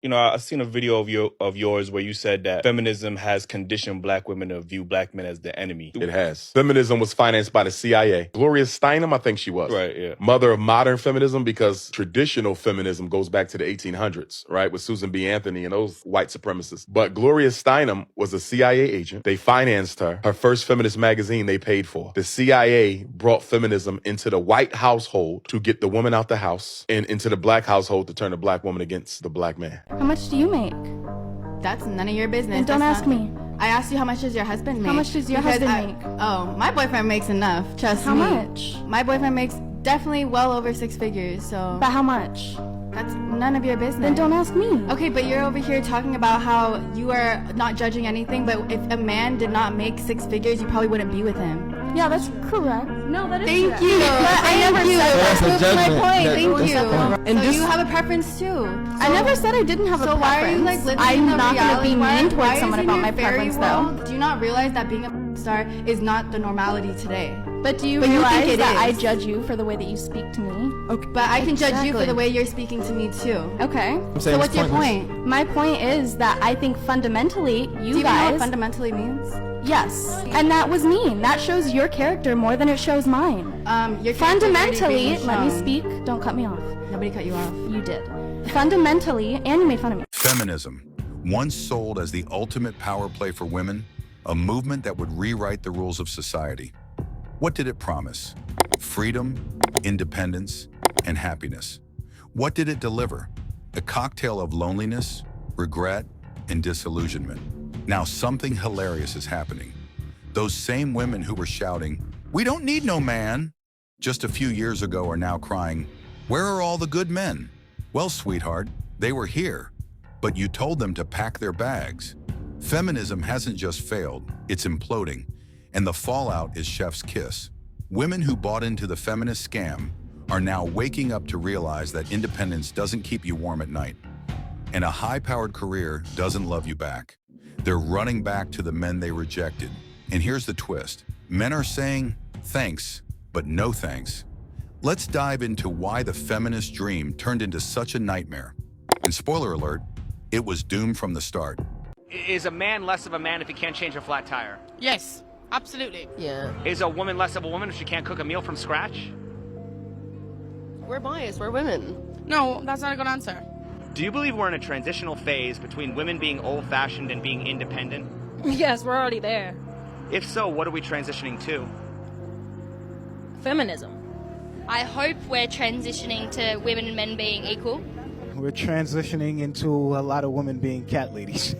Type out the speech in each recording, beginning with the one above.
You know, I've seen a video of yours where you said that feminism has conditioned black women to view black men as the enemy. It has. Feminism was financed by the CIA. Gloria Steinem, I think she was. Right, yeah. Mother of modern feminism, because traditional feminism goes back to the 1800s, right? With Susan B. Anthony and those white supremacists. But Gloria Steinem was a CIA agent. They financed her. Her first feminist magazine they paid for. The CIA brought feminism into the white household to get the woman out the house, and into the black household to turn the black woman against the black man. How much do you make? That's none of your business. And don't ask me. I asked you how much does your husband make? How much does your husband make? Oh, my boyfriend makes enough. Trust me. How much? My boyfriend makes definitely well over 6 figures, so. But how much? That's none of your business. Then don't ask me. Okay, but you're over here talking about how you are not judging anything, but if a man did not make 6 figures, you probably wouldn't be with him. Yeah, that's correct. No, that is Thank correct. you. But I never said that. That's a That's my judgment. point. Thank you. And So just- you have a preference too. I never said I didn't have a So preference. why are you like living I'm in the not going to reality? be Why- mean why towards is someone in about your my fairy preference, though. world, do you not realize that being a star is not the normality today? But do you But you realize think it that I is. judge you for the way that you speak to me? Okay. But I can judge you for Exactly. the way you're speaking to me too. Okay. I'm saying So it's what's your pointless. point? My point is that I think fundamentally, Do you even know guys. what fundamentally means? Yes. And that was mean. That shows your character more than it shows mine. Your character's already Fundamentally, being let me shown. speak. Don't cut me off. Nobody cut you off. You did. Fundamentally, and you made fun of me. Feminism, once sold as the ultimate power play for women, a movement that would rewrite the rules of society. What did it promise? Freedom, independence, and happiness. What did it deliver? A cocktail of loneliness, regret, and disillusionment. Now something hilarious is happening. Those same women who were shouting, "We don't need no man," just a few years ago are now crying, "Where are all the good men?" Well, sweetheart, they were here, but you told them to pack their bags. Feminism hasn't just failed, it's imploding, and the fallout is chef's kiss. Women who bought into the feminist scam are now waking up to realize that independence doesn't keep you warm at night, and a high-powered career doesn't love you back. They're running back to the men they rejected. And here's the twist. Men are saying, thanks, but no thanks. Let's dive into why the feminist dream turned into such a nightmare. And spoiler alert, it was doomed from the start. Is a man less of a man if he can't change a flat tire? Yes, absolutely. Yeah. Is a woman less of a woman if she can't cook a meal from scratch? We're biased, we're women. No, that's not a good answer. Do you believe we're in a transitional phase between women being old-fashioned and being independent? Yes, we're already there. If so, what are we transitioning to? Feminism. I hope we're transitioning to women and men being equal. We're transitioning into a lot of women being cat ladies.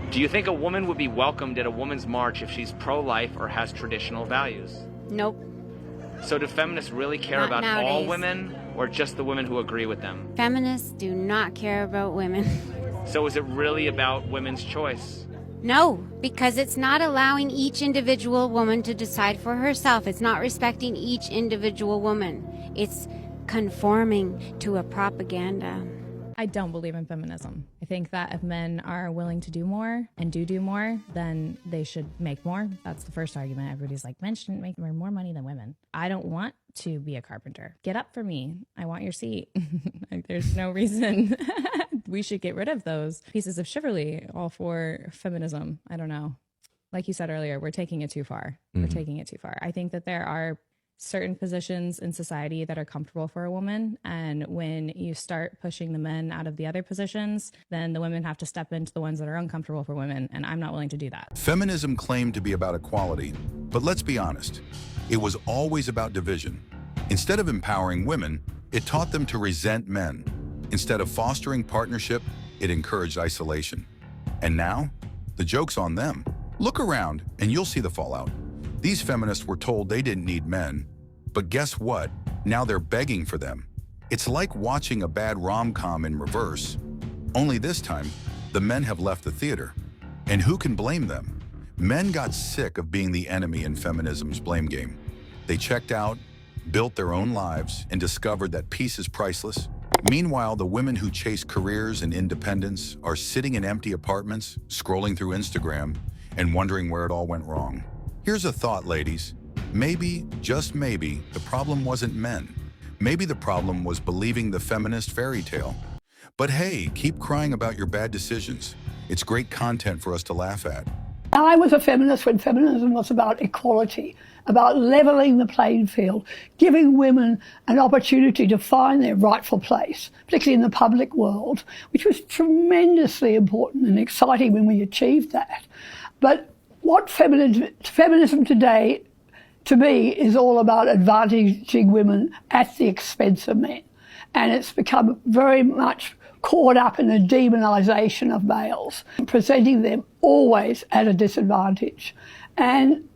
Do you think a woman would be welcomed at a woman's march if she's pro-life or has traditional values? Nope. So do feminists really care Not about all nowadays. women or just the women who agree with them? Feminists do not care about women. So is it really about women's choice? No, because it's not allowing each individual woman to decide for herself. It's not respecting each individual woman. It's conforming to a propaganda. I don't believe in feminism. I think that if men are willing to do more and do more, then they should make more. That's the first argument. Everybody's like, men shouldn't make more money than women. I don't want to be a carpenter. Get up for me. I want your seat. Like, there's no reason we should get rid of those pieces of chivalry all for feminism. I don't know. Like you said earlier, we're taking it too far. We're taking it too far. I think that there are certain positions in society that are comfortable for a woman, and when you start pushing the men out of the other positions, then the women have to step into the ones that are uncomfortable for women, and I'm not willing to do that. Feminism claimed to be about equality, but let's be honest, it was always about division. Instead of empowering women, it taught them to resent men. Instead of fostering partnership, it encouraged isolation. And now, the joke's on them. Look around and you'll see the fallout. These feminists were told they didn't need men, but guess what? Now they're begging for them. It's like watching a bad rom-com in reverse. Only this time, the men have left the theater. And who can blame them? Men got sick of being the enemy in feminism's blame game. They checked out, built their own lives, and discovered that peace is priceless. Meanwhile, the women who chase careers and independence are sitting in empty apartments, scrolling through Instagram, and wondering where it all went wrong. Here's a thought, ladies. Maybe, just maybe, the problem wasn't men. Maybe the problem was believing the feminist fairy tale. But hey, keep crying about your bad decisions. It's great content for us to laugh at. I was a feminist when feminism was about equality, about levelling the playing field, giving women an opportunity to find their rightful place, particularly in the public world, which was tremendously important and exciting when we achieved that. But what feminism today, to me, is all about advantaging women at the expense of men. And it's become very much caught up in the demonisation of males, presenting them always at a disadvantage. And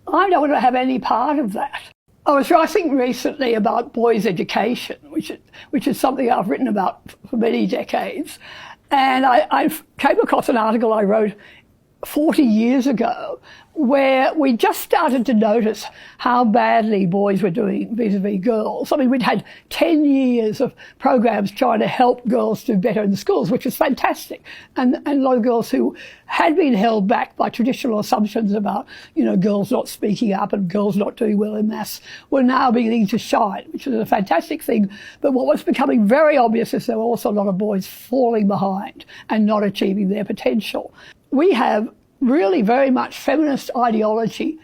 I don't want to have any part of that. I was writing recently about boys' education, which is something I've written about for many decades. And I came across an article I wrote 40 years ago where we just started to notice how badly boys were doing vis-a-vis girls. I mean, we'd had 10 years of programs trying to help girls do better in the schools, which was fantastic. And a lot of girls who had been held back by traditional assumptions about, girls not speaking up and girls not doing well in maths were now beginning to shine, which was a fantastic thing. But what was becoming very obvious is there were also a lot of boys falling behind and not achieving their potential. We have really very much feminist ideology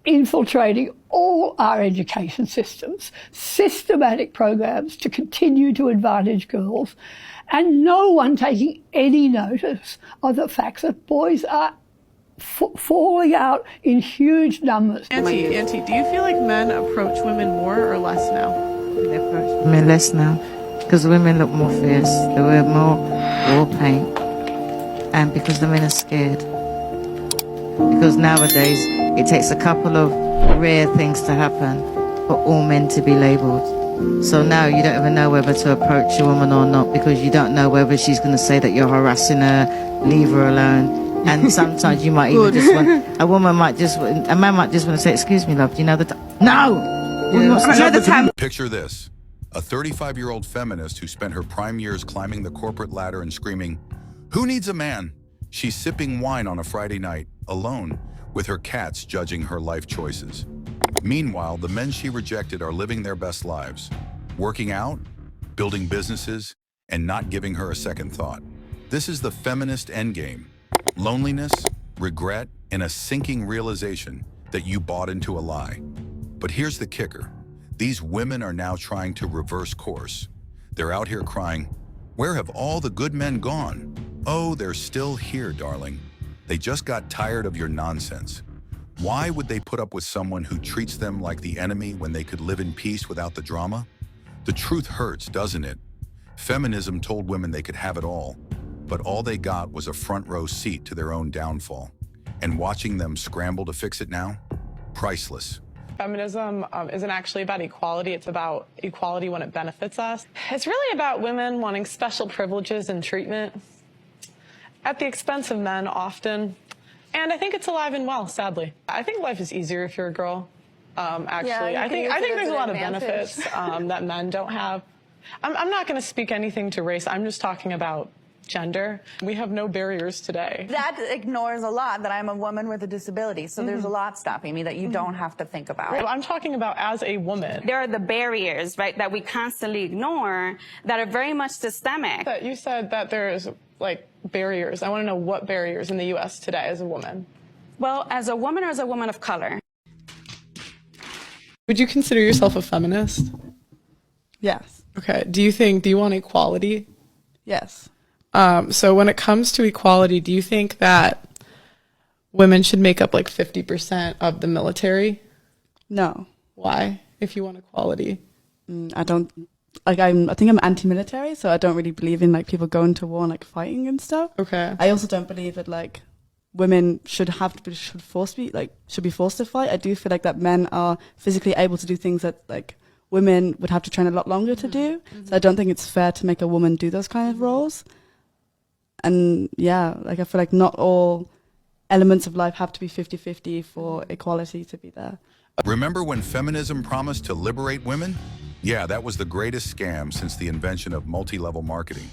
infiltrating all our education systems, systematic programs to continue to advantage girls, and no one taking any notice of the fact that boys are falling out in huge numbers. Auntie, do you feel like men approach women more or less now? They approach women less now because women look more fierce, they wear more war paint, and because the men are scared. Because nowadays, it takes a couple of rare things to happen for all men to be labelled. So now you don't even know whether to approach a woman or not because you don't know whether she's going to say that you're harassing her, leave her alone. And sometimes you might even just want, a man might just want to say, excuse me, love, do you know the time? No! I don't know the time. Picture this. A 35-year-old feminist who spent her prime years climbing the corporate ladder and screaming, "Who needs a man?" She's sipping wine on a Friday night, alone, with her cats judging her life choices. Meanwhile, the men she rejected are living their best lives, working out, building businesses, and not giving her a second thought. This is the feminist endgame. Loneliness, regret, and a sinking realization that you bought into a lie. But here's the kicker. These women are now trying to reverse course. They're out here crying, "Where have all the good men gone?" Oh, they're still here, darling. They just got tired of your nonsense. Why would they put up with someone who treats them like the enemy when they could live in peace without the drama? The truth hurts, doesn't it? Feminism told women they could have it all, but all they got was a front row seat to their own downfall. And watching them scramble to fix it now? Priceless. Feminism isn't actually about equality, it's about equality when it benefits us. It's really about women wanting special privileges and treatment at the expense of men often. And I think it's alive and well, sadly. I think life is easier if you're a girl, actually. Yeah, I think there's a lot of benefits that men don't have. I'm not going to speak anything to race, I'm just talking about gender. We have no barriers today. That ignores a lot that I'm a woman with a disability, so there's a lot stopping me that you don't have to think about. Right. I'm talking about as a woman. There are the barriers, right, that we constantly ignore that are very much systemic. You said that there's, barriers. I want to know what barriers in the U.S. today as a woman. Well, as a woman or as a woman of color? Would you consider yourself a feminist? Yes. Okay. Do you want equality? Yes. So when it comes to equality, do you think that women should make up 50% of the military? No. Why? If you want equality? I don't. I think I'm anti-military, so I don't really believe in people going to war and fighting and stuff. Okay. I also don't believe that women should be forced to fight. I do feel like that men are physically able to do things that women would have to train a lot longer to do. So I don't think it's fair to make a woman do those kind of roles. And yeah, I feel like not all elements of life have to be 50-50 for equality to be there. Remember when feminism promised to liberate women? Yeah, that was the greatest scam since the invention of multi-level marketing.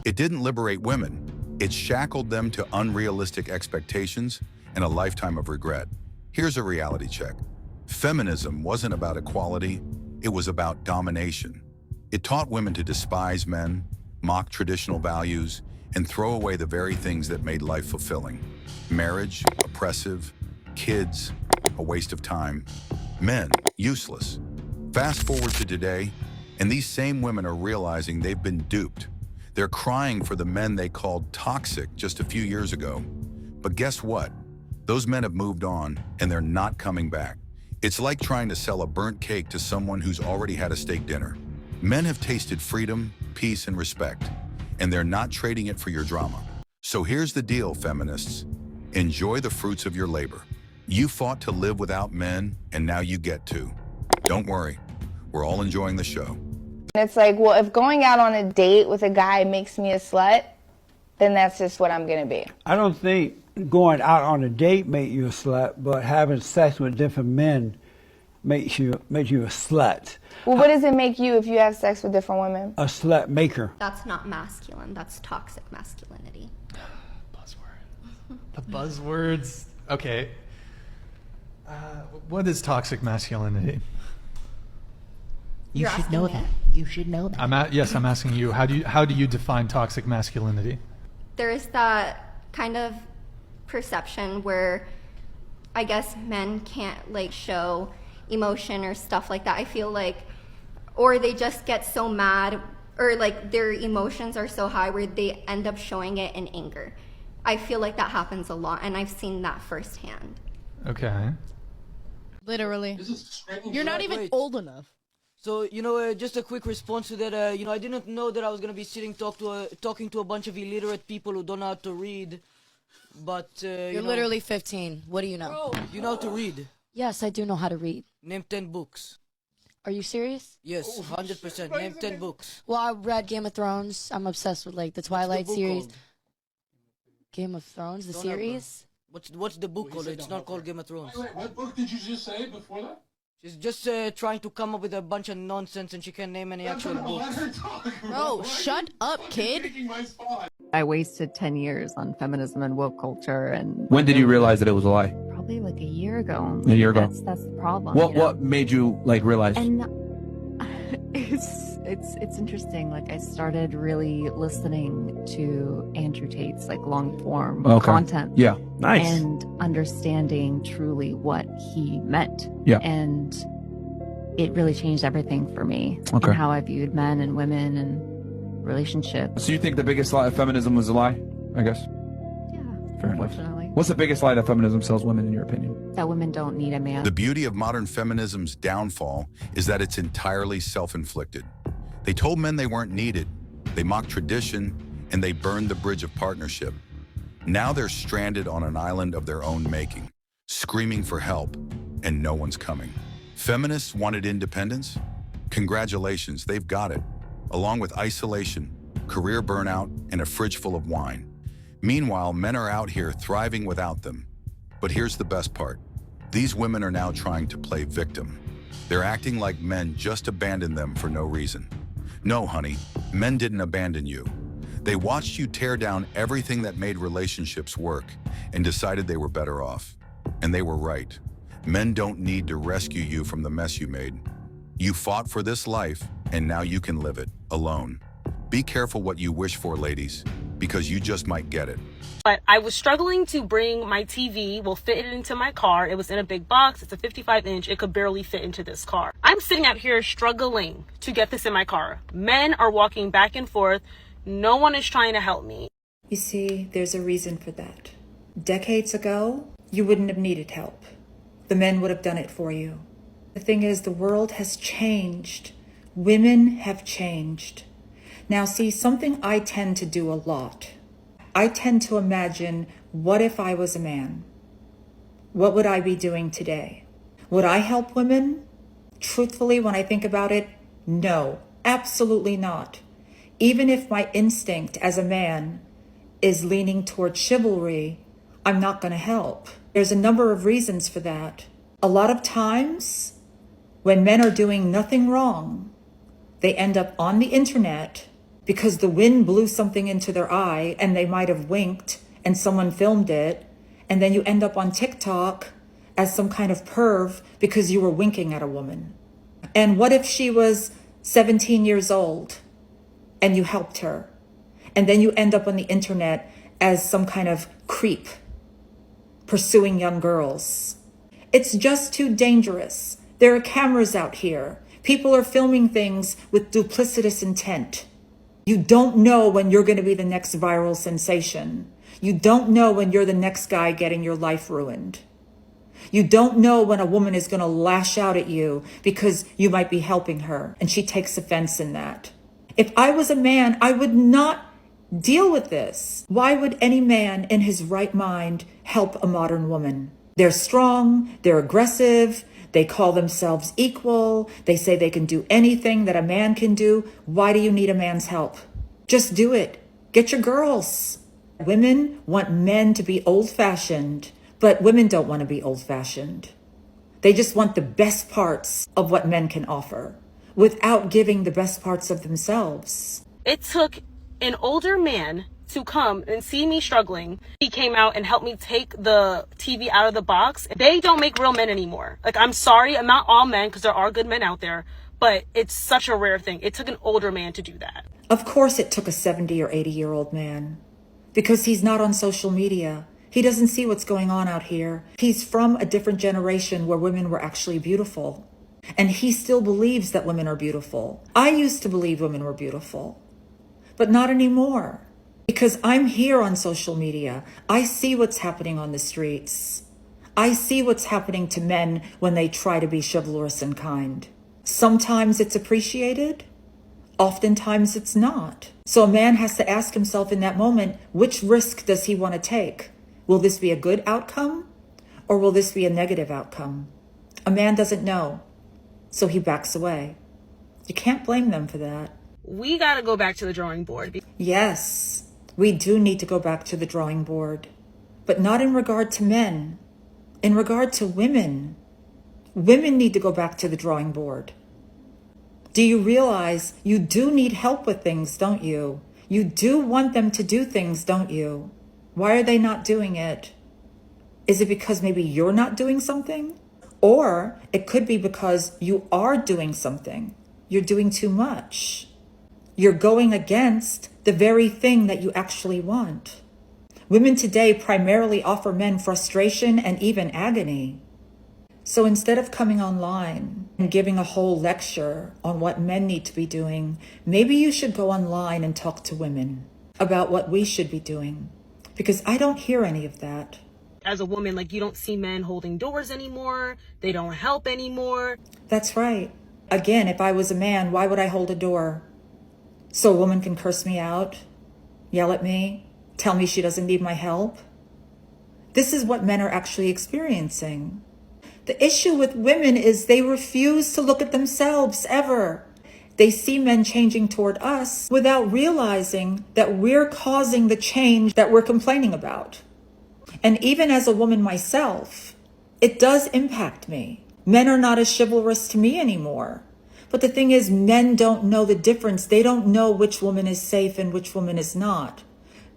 It didn't liberate women. It shackled them to unrealistic expectations and a lifetime of regret. Here's a reality check. Feminism wasn't about equality. It was about domination. It taught women to despise men, mock traditional values, and throw away the very things that made life fulfilling. Marriage, oppressive. Kids, a waste of time. Men, useless. Fast forward to today, and these same women are realizing they've been duped. They're crying for the men they called toxic just a few years ago. But guess what? Those men have moved on, and they're not coming back. It's like trying to sell a burnt cake to someone who's already had a steak dinner. Men have tasted freedom, peace, and respect, and they're not trading it for your drama. So here's the deal, feminists. Enjoy the fruits of your labor. You fought to live without men, and now you get to. Don't worry, we're all enjoying the show. It's like, well, if going out on a date with a guy makes me a slut, then that's just what I'm gonna be. I don't think going out on a date makes you a slut, but having sex with different men makes you a slut. Well, what does it make you if you have sex with different women? A slut maker. That's not masculine, that's toxic masculinity. The buzzwords. Okay. What is toxic masculinity? You should know that. You should know that. Yes, I'm asking you. How do you define toxic masculinity? There is that kind of perception where I guess men can't like show emotion or stuff like that. I feel like, or they just get so mad, or like their emotions are so high where they end up showing it in anger. I feel like that happens a lot, and I've seen that firsthand. Okay. Literally. You're not even old enough. So, just a quick response to that, I didn't know that I was going to be talking to a bunch of illiterate people who don't know how to read, but, You're literally 15. What do you know? Bro, you know how to read? Yes, I do know how to read. Name 10 books. Are you serious? Yes, 100%. Name 10 books. Well, I read Game of Thrones. I'm obsessed with, like, the Twilight series. Called? Game of Thrones, the series? What's the book called? It's not called Game of Thrones. Wait, what book did you just say before that? She's just trying to come up with a bunch of nonsense, and she can't name any actual books. Bro, shut up, kid. I wasted 10 years on feminism and woke culture. And when did you realize that it was a lie? Probably like a year ago. A year ago. That's the problem. What made you realize? And it's interesting. Like I started really listening to Andrew Tate's long form content. Yeah, nice. And understanding truly what he meant. Yeah. And it really changed everything for me. Okay. And how I viewed men and women and relationships. So you think the biggest lie of feminism was a lie? I guess. Yeah. Fair enough. Unfortunately. What's the biggest lie that feminism sells women, in your opinion? That women don't need a man. The beauty of modern feminism's downfall is that it's entirely self-inflicted. They told men they weren't needed, they mocked tradition, and they burned the bridge of partnership. Now they're stranded on an island of their own making, screaming for help, and no one's coming. Feminists wanted independence? Congratulations, they've got it, along with isolation, career burnout, and a fridge full of wine. Meanwhile, men are out here thriving without them. But here's the best part. These women are now trying to play victim. They're acting like men just abandoned them for no reason. No, honey, men didn't abandon you. They watched you tear down everything that made relationships work and decided they were better off. And they were right. Men don't need to rescue you from the mess you made. You fought for this life, and now you can live it alone. Be careful what you wish for, ladies, because you just might get it. But I was struggling to bring my TV, fit it into my car. It was in a big box. It's a 55-inch. It could barely fit into this car. I'm sitting out here struggling to get this in my car. Men are walking back and forth. No one is trying to help me. You see, there's a reason for that. Decades ago, you wouldn't have needed help. The men would have done it for you. The thing is, the world has changed. Women have changed. Now, see, something I tend to do a lot. I tend to imagine, what if I was a man? What would I be doing today? Would I help women? Truthfully, when I think about it, no, absolutely not. Even if my instinct as a man is leaning toward chivalry, I'm not going to help. There's a number of reasons for that. A lot of times, when men are doing nothing wrong, they end up on the internet because the wind blew something into their eye and they might have winked and someone filmed it, and then you end up on TikTok as some kind of perv because you were winking at a woman. And what if she was 17 years old and you helped her? And then you end up on the internet as some kind of creep pursuing young girls. It's just too dangerous. There are cameras out here. People are filming things with duplicitous intent. You don't know when you're going to be the next viral sensation. You don't know when you're the next guy getting your life ruined. You don't know when a woman is going to lash out at you because you might be helping her, and she takes offense in that. If I was a man, I would not deal with this. Why would any man in his right mind help a modern woman? They're strong, they're aggressive, they call themselves equal, they say they can do anything that a man can do. Why do you need a man's help? Just do it. Get your girls. Women want men to be old-fashioned, but women don't want to be old-fashioned. They just want the best parts of what men can offer without giving the best parts of themselves. It took an older man to come and see me struggling. He came out and helped me take the TV out of the box. They don't make real men anymore. Like, I'm sorry, I'm not all men, because there are good men out there, but it's such a rare thing. It took an older man to do that. Of course it took a 70 or 80-year-old man, because he's not on social media. He doesn't see what's going on out here. He's from a different generation where women were actually beautiful. And he still believes that women are beautiful. I used to believe women were beautiful, but not anymore. Because I'm here on social media. I see what's happening on the streets. I see what's happening to men when they try to be chivalrous and kind. Sometimes it's appreciated. Oftentimes it's not. So a man has to ask himself in that moment, which risk does he want to take? Will this be a good outcome, or will this be a negative outcome? A man doesn't know, so he backs away. You can't blame them for that. We got to go back to the drawing board. Yes, we do need to go back to the drawing board, but not in regard to men. In regard to women. Women need to go back to the drawing board. Do you realize you do need help with things, don't you? You do want them to do things, don't you? Why are they not doing it? Is it because maybe you're not doing something? Or it could be because you are doing something. You're doing too much. You're going against the very thing that you actually want. Women today primarily offer men frustration and even agony. So instead of coming online and giving a whole lecture on what men need to be doing, maybe you should go online and talk to women about what we should be doing. Because I don't hear any of that. As a woman, like, you don't see men holding doors anymore. They don't help anymore. That's right. Again, if I was a man, why would I hold a door? So a woman can curse me out, yell at me, tell me she doesn't need my help? This is what men are actually experiencing. The issue with women is they refuse to look at themselves ever. They see men changing toward us without realizing that we're causing the change that we're complaining about. And even as a woman myself, it does impact me. Men are not as chivalrous to me anymore. But the thing is, men don't know the difference. They don't know which woman is safe and which woman is not.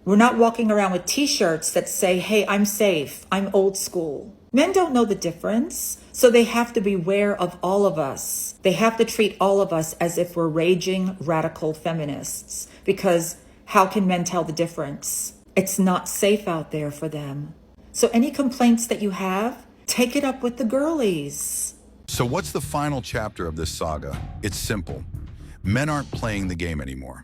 We're not walking around with t-shirts that say, hey, I'm safe, I'm old school. Men don't know the difference, so they have to beware of all of us. They have to treat all of us as if we're raging radical feminists, because how can men tell the difference? It's not safe out there for them. So any complaints that you have, take it up with the girlies. So what's the final chapter of this saga? It's simple. Men aren't playing the game anymore.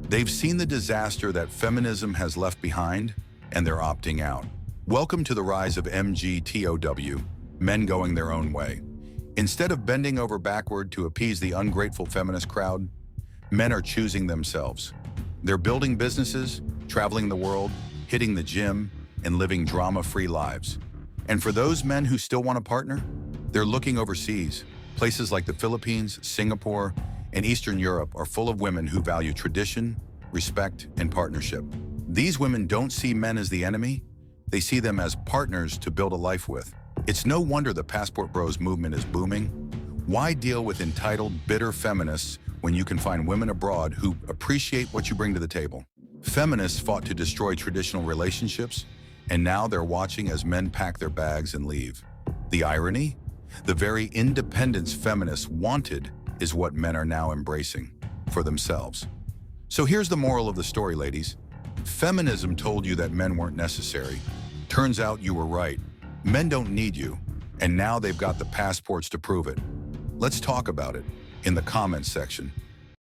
They've seen the disaster that feminism has left behind, and they're opting out. Welcome to the rise of MGTOW, men going their own way. Instead of bending over backward to appease the ungrateful feminist crowd, men are choosing themselves. They're building businesses, traveling the world, hitting the gym, and living drama-free lives. And for those men who still want a partner, they're looking overseas. Places like the Philippines, Singapore, and Eastern Europe are full of women who value tradition, respect, and partnership. These women don't see men as the enemy. They see them as partners to build a life with. It's no wonder the Passport Bros movement is booming. Why deal with entitled, bitter feminists when you can find women abroad who appreciate what you bring to the table? Feminists fought to destroy traditional relationships, and now they're watching as men pack their bags and leave. The irony? The very independence feminists wanted is what men are now embracing for themselves. So here's the moral of the story, ladies. Feminism told you that men weren't necessary. Turns out you were right. Men don't need you, and now they've got the passports to prove it. Let's talk about it in the comments section.